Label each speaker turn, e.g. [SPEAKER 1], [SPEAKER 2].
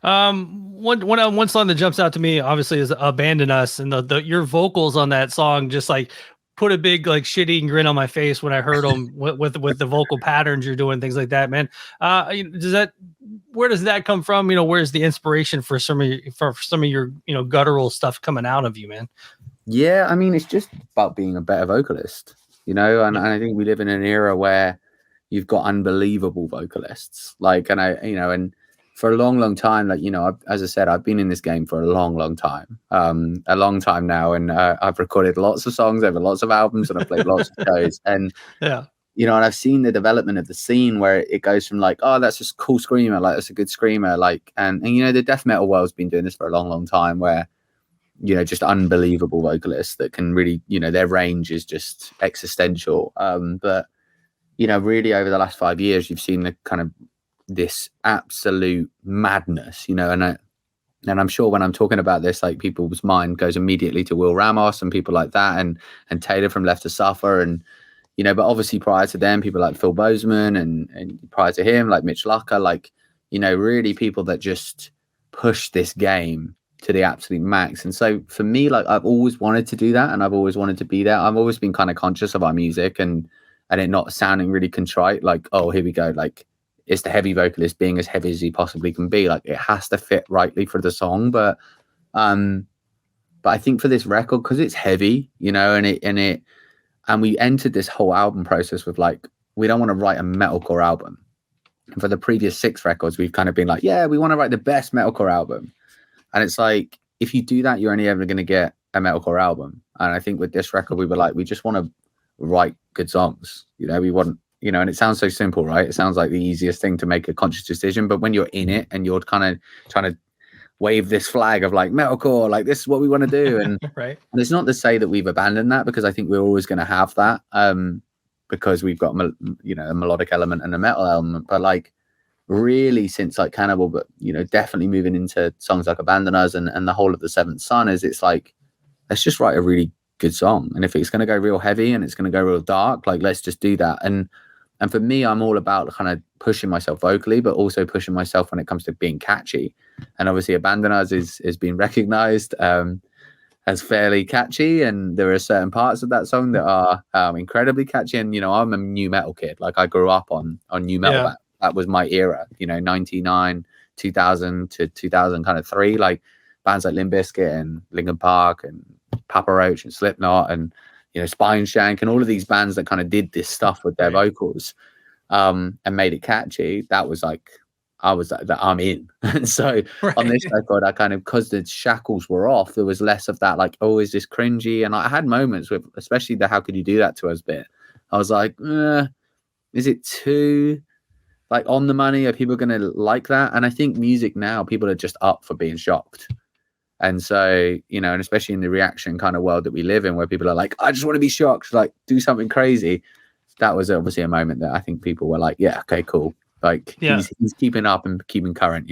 [SPEAKER 1] One song that jumps out to me obviously is "Abandon Us," and your vocals on that song just like put a big like shit-eating grin on my face when I heard them with the vocal patterns you're doing, things like that, man. Does that where does that come from? Where's the inspiration for some of your guttural stuff coming out of you, man?
[SPEAKER 2] Yeah, I mean, it's just about being a better vocalist, and I think we live in an era where you've got unbelievable vocalists, like, and for a long, long time, like, as I said, I've been in this game for a long, long time, a long time now, and I've recorded lots of songs over lots of albums, and I've played lots of shows, and
[SPEAKER 1] yeah,
[SPEAKER 2] and I've seen the development of the scene where it goes from like, oh, that's just a cool screamer, like that's a good screamer, like, and the death metal world's been doing this for a long, long time, where just unbelievable vocalists that can really, their range is just existential. But really over the last 5 years, you've seen the kind of this absolute madness, and I'm sure when I'm talking about this, like people's mind goes immediately to Will Ramos and people like that, and Taylor from Left to Suffer, and but obviously prior to them, people like Phil Bozeman, and prior to him, like Mitch Lucker, like really people that just push this game to the absolute max. And so for me, like I've always wanted to do that, and I've always wanted to be there. I've always been kind of conscious of our music and it not sounding really contrite, like, oh, here we go, like it's the heavy vocalist being as heavy as he possibly can be, like it has to fit rightly for the song. But I think for this record, because it's heavy, and we entered this whole album process with like, we don't want to write a metalcore album. And for the previous 6 records, we've kind of been like, yeah, we want to write the best metalcore album. And it's like, if you do that, you're only ever going to get a metalcore album. And I think with this record, we were like, we just want to write good songs. We want, and it sounds so simple, right? It sounds like the easiest thing to make a conscious decision. But when you're in it and you're kind of trying to wave this flag of like metalcore, like this is what we want to do. And,
[SPEAKER 1] right.
[SPEAKER 2] And it's not to say that we've abandoned that, because I think we're always going to have that, because we've got, a melodic element and a metal element. But like, really since like Cannibal, but definitely moving into songs like Abandon Us and the whole of the Seventh Son, it's like, let's just write a really good song, and if it's going to go real heavy and it's going to go real dark, like let's just do that. And for me, I'm all about kind of pushing myself vocally, but also pushing myself when it comes to being catchy. And obviously Abandon Us is being recognized as fairly catchy, and there are certain parts of that song that are incredibly catchy. And I'm a new metal kid, like I grew up on new metal.
[SPEAKER 1] Yeah.
[SPEAKER 2] That was my era, 99, 2000 to 2003, like bands like Limp Bizkit and Linkin Park and Papa Roach and Slipknot and, Spine Shank and all of these bands that kind of did this stuff with their vocals and made it catchy. That was like, I'm in. And so on this record, I kind of, because the shackles were off, there was less of that, like, oh, is this cringy? And I had moments with, especially the "How Could You Do That to Us" bit. I was like, is it too like on the money? Are people going to like that? And I think music now, people are just up for being shocked. And so, and especially in the reaction kind of world that we live in, where people are like, I just want to be shocked, like do something crazy. That was obviously a moment that I think people were like, yeah, okay, cool. Like he's keeping up and keeping current,